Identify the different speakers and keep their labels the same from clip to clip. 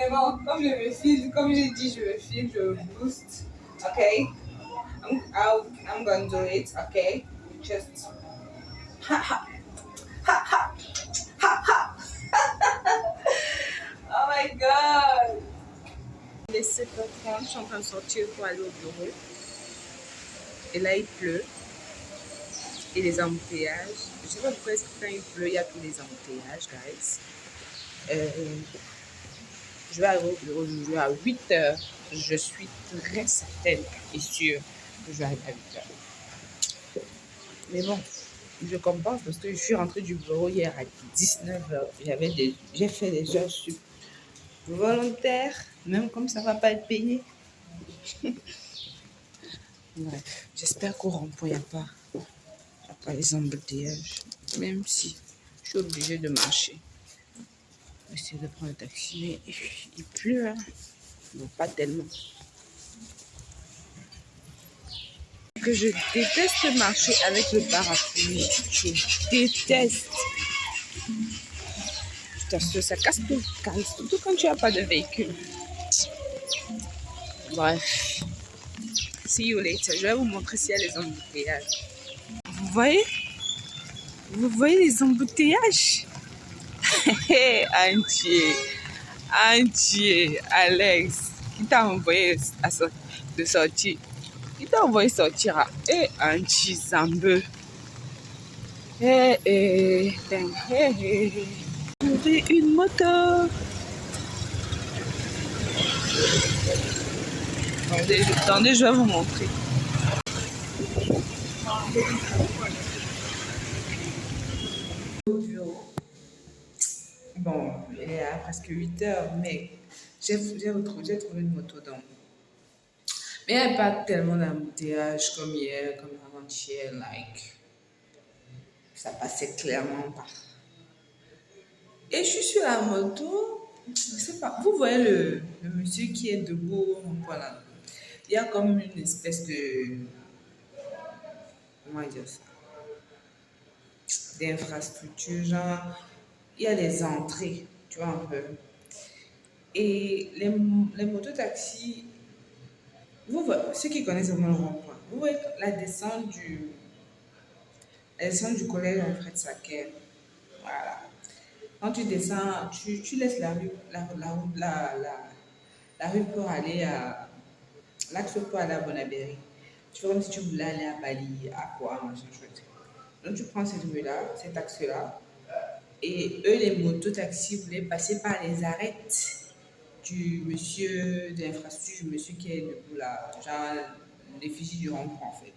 Speaker 1: vraiment, comme je me file, comme j'ai dit, je me file, je boost. Okay, I'm gonna do it. Okay, just ha ha ha ha ha ha. Oh my god. Il est 7h30, je suis en train de sortir pour aller au bureau. Et là, il pleut. Et les embouteillages. Je sais pas pourquoi est-ce que quand il pleut, il y a tous les embouteillages, guys. Je vais arriver au bureau aujourd'hui à 8h. Je suis très certaine et sûre que je vais arriver à 8h. Mais bon, je compense parce que je suis rentrée du bureau hier à 19h. J'ai fait des heures volontaires, même comme ça ne va pas être payé. Bref, j'espère qu'au rond-point, il n'y a pas les embouteillages. Même si je suis obligée de marcher. Essayer de prendre un taxi, mais il pleut, hein. Non, pas tellement. Que je déteste marcher avec le parapluie. Je déteste. Je t'assure, ça casse tout. Surtout quand tu n'as pas de véhicule. Bref. See you later. Je vais vous montrer s'il y a les embouteillages. Vous voyez? Vous voyez les embouteillages? Entier, Alex, qui t'a envoyé de sortir? Qui t'a envoyé sortir à Anti-Zambeux? J'ai une moto. Attendez, je vais vous montrer. Au bureau. Bon, il est à presque 8h, mais j'ai trouvé une moto dans. Mais il n'y a pas tellement d'embouteillage comme hier, comme avant-hier, like. Ça passait clairement pas. Et je suis sur la moto, je sais pas, vous voyez le monsieur qui est debout, voilà. Il y a comme une espèce de, comment dire ça, d'infrastructure, genre, il y a des entrées, tu vois un peu. Et les mototaxis, vous voyez, ceux qui connaissent vraiment le rond-point, vous voyez la descente du collège Alfred Sacker, voilà. Quand tu descends, tu laisses la rue pour aller à l'axe pour aller à Bonabéry. Tu fais comme si tu voulais aller à Bali, à quoi, machin chouette. Donc tu prends cette rue-là, cet axe-là, et eux, les mototaxis voulaient passer par les arêtes du monsieur de l'infrastructure, du monsieur qui est debout là, genre l'effigie du rond-point en fait.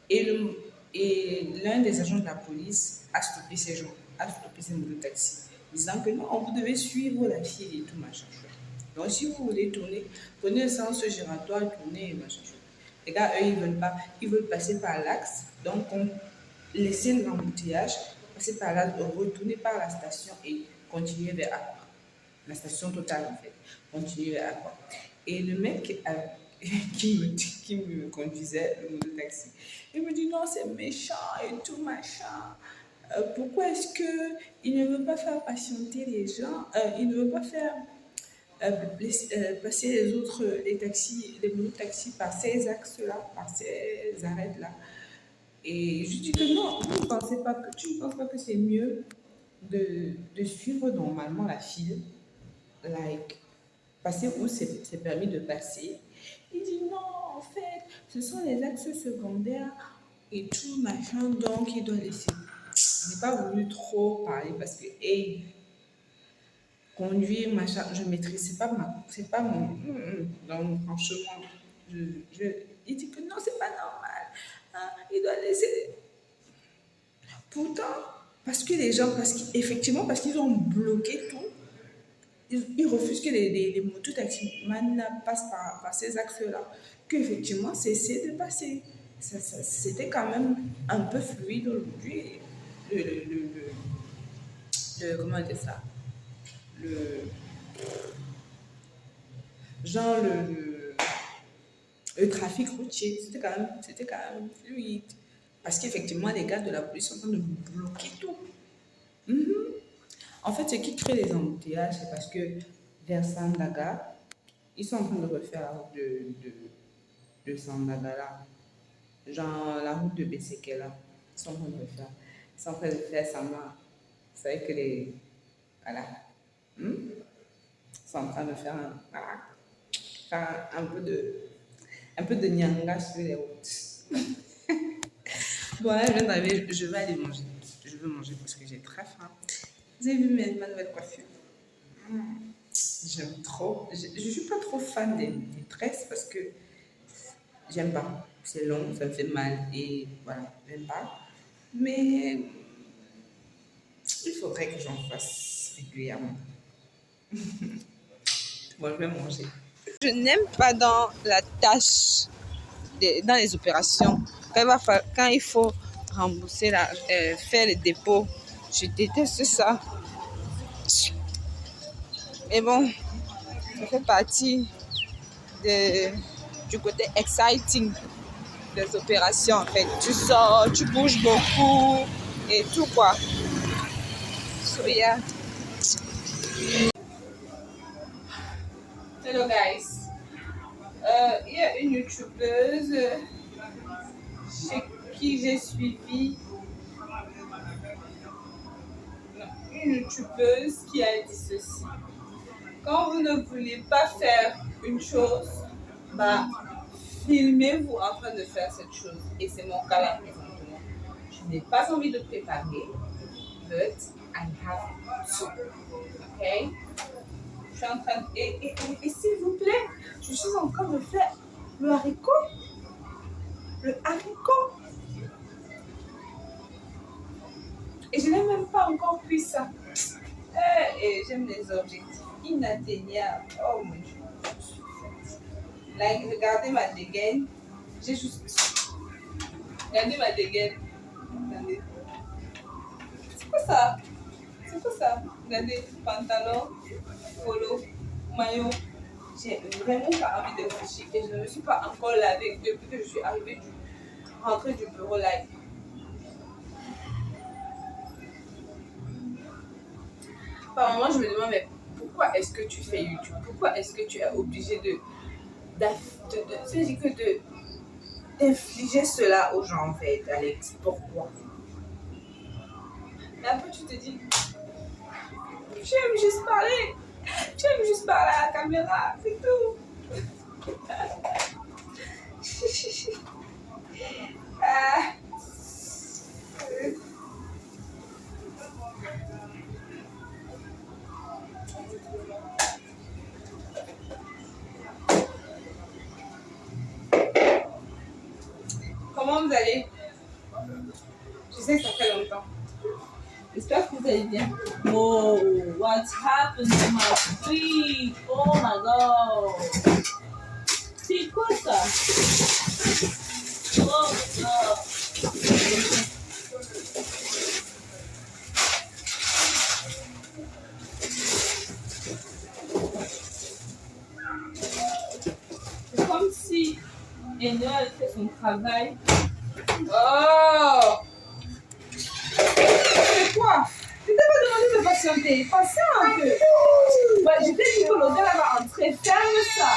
Speaker 1: Et l'un des agents de la police a stoppé ces gens, a stoppé ces mototaxis, disant que non, vous devez suivre la file et tout, machin chouette. Donc, si vous voulez tourner, prenez le sens giratoire, tournez et machin chouette. Les gars, eux, ils veulent pas, ils veulent passer par l'axe, donc on laisser l'embouteillage, passer par là, retourner par la station et continuer vers Aqua. La station totale en fait, continuer vers Aqua. Et le mec qui me conduisait, le mototaxi, il me dit non, c'est méchant et tout machin. Pourquoi est-ce qu'il ne veut pas faire patienter les gens, il ne veut pas faire passer les mototaxis par ces axes-là, par ces arêtes-là. Et je dis que non, tu ne penses pas que c'est mieux de suivre normalement la file, like, passer où c'est permis de passer. Il dit non, en fait, ce sont les axes secondaires et tout, machin, donc il doit laisser. Je n'ai pas voulu trop parler parce que, hey, conduire, machin, je maîtrise, c'est pas mon. Donc, franchement, il dit que non, c'est pas normal. Hein, il doit laisser. Pourtant, parce que les gens, effectivement, parce qu'ils ont bloqué tout, ils refusent que les mototaximans passent par ces axes-là, qu'effectivement, c'est de passer. C'était quand même un peu fluide aujourd'hui. Comment dire ça? Genre le trafic routier, c'était quand même fluide. Parce qu'effectivement, les gars de la police sont en train de bloquer tout. En fait, ce qui crée les embouteillages, c'est parce que vers Sandaga. Ils sont en train de refaire la route de Sandaga là. Genre la route de Bessékela. Ils sont en train de refaire. Ils sont en train de faire semblant. Vous savez que les. Voilà. Hmm? Ils sont en train de faire un, voilà, faire un peu de nyanga sur les routes. Bon, là, je viens d'arriver, je vais aller manger. Je veux manger parce que j'ai très faim. Vous avez vu ma nouvelle coiffure? Hmm. J'aime trop. Je ne suis pas trop fan des tresses parce que j'aime pas. C'est long, ça me fait mal et voilà, j'aime pas. Mais il faudrait que j'en fasse régulièrement. Bon, je vais manger. Je n'aime pas dans la tâche, dans les opérations, quand il faut rembourser, faire les dépôts. Je déteste ça. Mais bon, ça fait partie de, du côté exciting des opérations en fait. Tu sors, tu bouges beaucoup et tout quoi. So yeah. Hello guys. Il y a une youtubeuse chez qui j'ai suivi, une youtubeuse qui a dit ceci. Quand vous ne voulez pas faire une chose, bah, filmez-vous en train de faire cette chose. Et c'est mon cas là présentement. Je n'ai pas envie de préparer, but I have to. Ok? Je suis en train de... Et s'il vous plaît, je suis en train de faire le haricot. Le haricot. Et je n'ai même pas encore cuit ça. Et j'aime les objectifs inatteignables. Oh mon Dieu. Like, regardez ma dégaine. J'ai juste... Regardez ma dégaine. Regardez. C'est quoi ça? C'est quoi ça? Regardez, pantalon, polo, maillot. J'ai vraiment pas envie de coucher et je ne me suis pas encore lavée depuis que je suis rentrée du bureau là. Par moment, je me demande, mais pourquoi est-ce que tu fais YouTube? Pourquoi est-ce que tu es obligé d'infliger cela aux gens en fait, Alex? Pourquoi? Mais après, tu te dis, tu aimes juste parler. Tu aimes juste parler à la caméra, c'est tout. Ah. Comment vous allez? Je sais que ça fait longtemps. J'espère que vous allez bien.
Speaker 2: Whoa, what happened to my feet? Oh my god. C'est quoi ça? Oh my god. C'est comme si Enel fait son travail.
Speaker 1: Oh! C'est quoi? Je t'ai pas demandé de patienter. Patiente.
Speaker 2: Ouais, je t'ai dit que l'odeur va entrer. Ferme ça.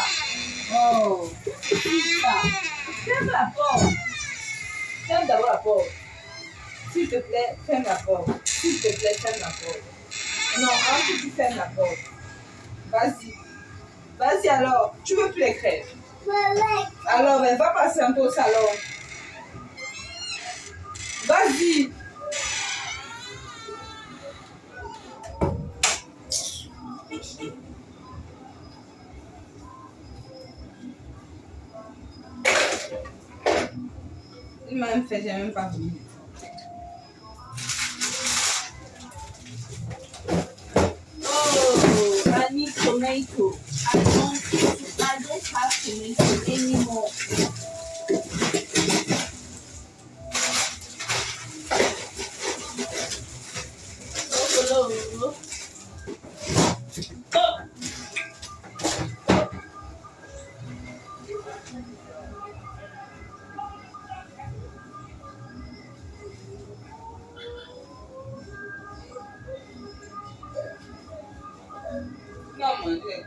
Speaker 2: Oh, ça. Ferme la porte. Ferme d'abord la porte.
Speaker 1: S'il te plaît, ferme la porte. S'il te plaît, ferme la porte. Non, avant que tu fermes la porte. Vas-y. Vas-y alors. Tu veux plus les crêpes? Alors, ben, va patienter au salon. Vas-y. Il m'a même fait, j'ai même pas vu.
Speaker 2: Oh, I need tomato. I don't have tomato anymore. Oh, hello. Oh.
Speaker 1: Non,
Speaker 2: manger.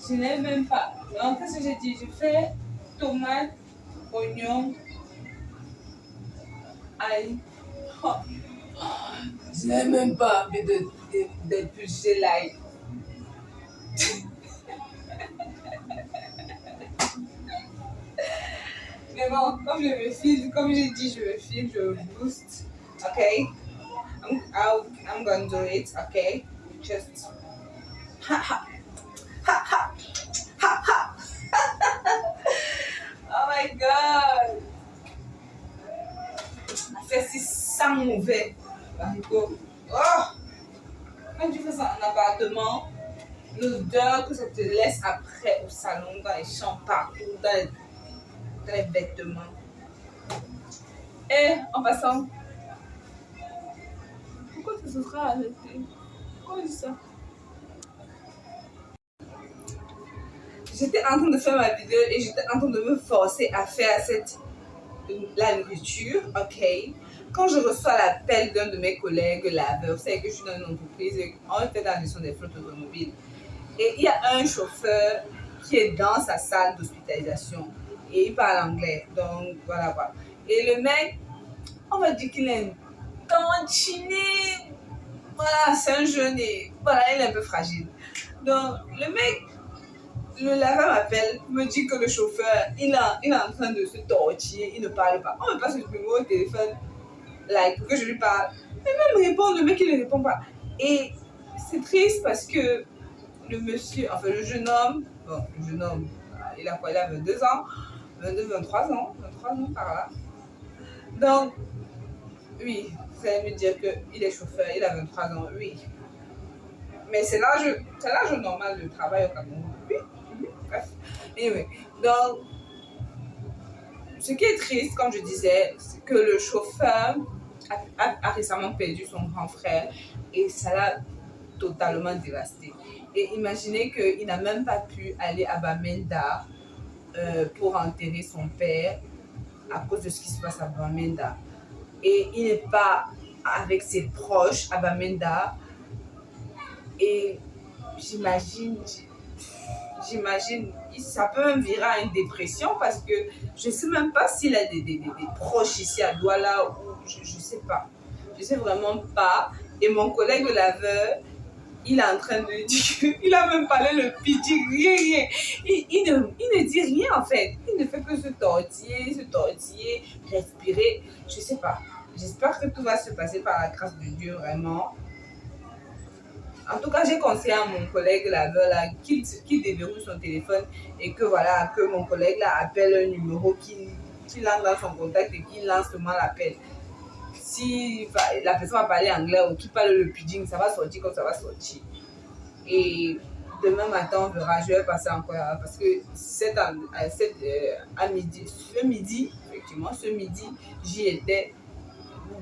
Speaker 2: Je n'ai même pas. Donc, qu'est-ce que j'ai dit? Je fais tomate, oignon, ail. Oh. Je n'ai même pas envie d'éplucher l'ail. Mais bon, comme je me filme, comme j'ai dit, je me filme, je booste. Okay? I'm gonna do it, okay? Just. Ha ha! Ha ha! Ha ha! Oh my god! Ça, c'est ça mauvais. Oh! Quand tu fais ça en appartement, l'odeur que ça te laisse après au salon, dans les champs partout, dans les vêtements. Et en passant, pourquoi ça sera arrêté? Pourquoi on dit ça? J'étais en train de faire ma vidéo et j'étais en train de me forcer à faire la nourriture, ok? Quand je reçois l'appel d'un de mes collègues laveurs, vous savez que je suis dans une entreprise, on fait dans la gestion des flottes automobiles. Et il y a un chauffeur qui est dans sa salle d'hospitalisation et il parle anglais. Donc voilà quoi. Et le mec, on va dire qu'il est un tantinet. Voilà, c'est un jeune et voilà, il est un peu fragile. Donc le mec, le laveur m'appelle, me dit que le chauffeur, il est en train de se tortiller, il ne parle pas. On me passe le numéro au téléphone, pour que je lui parle. Et même répondre, le mec il ne répond pas. Et c'est triste parce que le monsieur, enfin le jeune homme, il a quoi? Il a 22 ans, 23 ans par là. Donc, oui, vous allez me dire qu'il est chauffeur, il a 23 ans, oui. Mais c'est l'âge normal de travail au Cameroun. Oui, bref. Anyway, donc, ce qui est triste, comme je disais, c'est que le chauffeur a récemment perdu son grand frère et ça l'a totalement dévasté. Et imaginez qu'il n'a même pas pu aller à Bamenda pour enterrer son père à cause de ce qui se passe à Bamenda. Et il n'est pas avec ses proches à Bamenda. Et j'imagine, ça peut même virer à une dépression parce que je ne sais même pas s'il a des proches ici à Douala ou je ne sais pas. Je ne sais vraiment pas. Et mon collègue laveur, il est en train de dire, il a même parlé le pidgin, rien. Il ne dit rien en fait. Il ne fait que se tortiller, respirer. Je ne sais pas. J'espère que tout va se passer par la grâce de Dieu vraiment. En tout cas, j'ai conseillé à mon collègue laveur là qu'il déverrouille son téléphone et que voilà, que mon collègue là appelle un numéro qu'il lance dans son contact et qu'il lance seulement l'appel. Si la personne va parler anglais ou qui parle le pidgin, ça va sortir comme ça va sortir. Et demain matin, on verra, je vais passer encore parce que à midi, ce midi, j'y étais.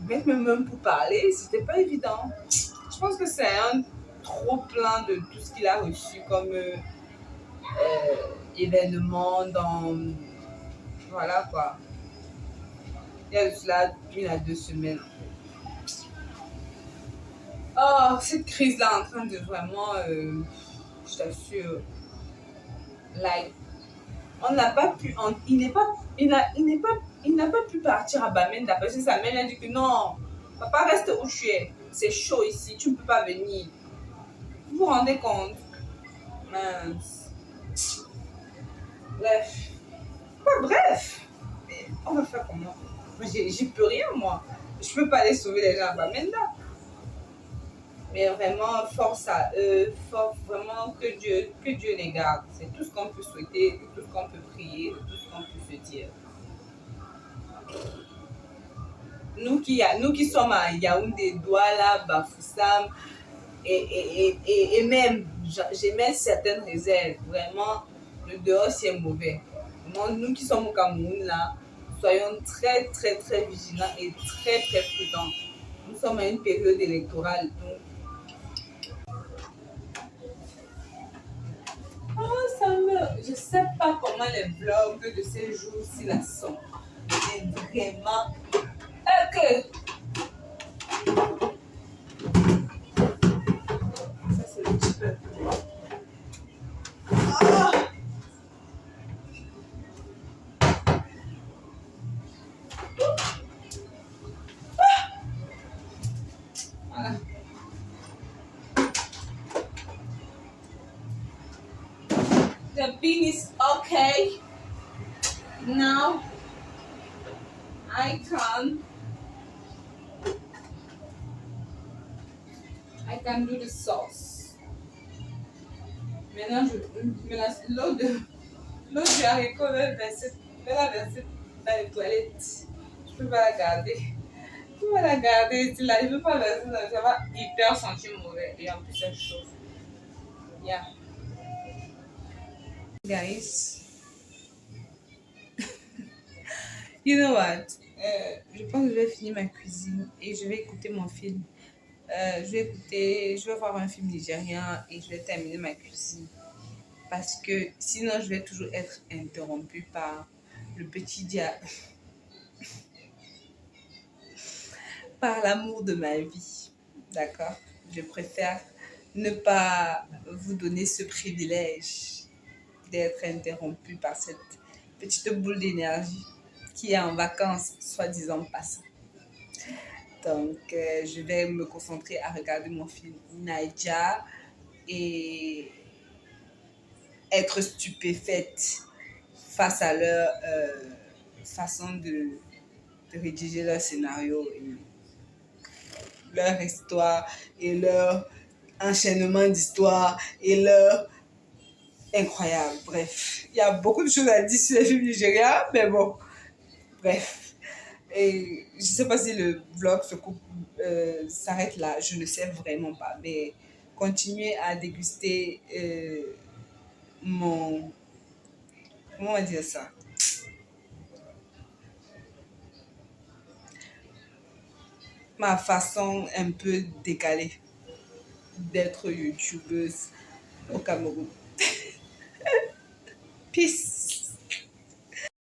Speaker 2: Même pour parler, c'était pas évident. Je pense que c'est un trop plein de tout ce qu'il a reçu comme événement voilà quoi. Il y a de cela 1 à 2 semaines. Oh, cette crise-là est en train de vraiment, je t'assure, on n'a pas pu, il n'a pas pu partir à Bamenda parce que sa mère a dit que non, papa reste où tu es, c'est chaud ici, tu ne peux pas venir. Vous vous rendez compte? Mince. Bref, on va faire comment? J'y peux rien moi. Je peux pas aller sauver les gens à Bamenda. Mais vraiment, force à eux, vraiment que Dieu les garde. C'est tout ce qu'on peut souhaiter, tout ce qu'on peut prier, tout ce qu'on peut se dire. Nous qui sommes à Yaoundé, Douala, Bafoussam, et même, j'émets certaines réserves. Vraiment, le dehors, c'est mauvais. Vraiment, nous qui sommes au Cameroun, là, soyons très, très, très vigilants et très, très prudents. Nous sommes à une période électorale, donc je ne sais pas comment les vlogs de ces jours-ci là sont. Mais vraiment. Ok. Ça, c'est le The bean is okay. Now I can do the sauce. Maintenant, l'eau du haricot, je vais la verser dans les toilettes. Je peux pas la garder. Je peux pas la garder. Si là, je peux pas verser, ça va hyper sentir mauvais. Et en plus, ça chauffe. Yeah. Guys, you know what? Je pense que je vais finir ma cuisine et je vais écouter mon film. Je vais voir un film nigérien et je vais terminer ma cuisine. Parce que sinon, je vais toujours être interrompue par le petit diable, par l'amour de ma vie. D'accord? Je préfère ne pas vous donner ce privilège d'être interrompue par cette petite boule d'énergie qui est en vacances, soi-disant passant. Donc, je vais me concentrer à regarder mon film Naija et être stupéfaite face à leur façon de rédiger leur scénario, et leur histoire et leur enchaînement d'histoires et leur incroyable. Bref, il y a beaucoup de choses à dire sur les films nigériens, mais bon, bref. Et je ne sais pas si le vlog s'arrête là, je ne sais vraiment pas, mais continuez à déguster comment on va dire ça? Ma façon un peu décalée d'être youtubeuse au Cameroun. Peace.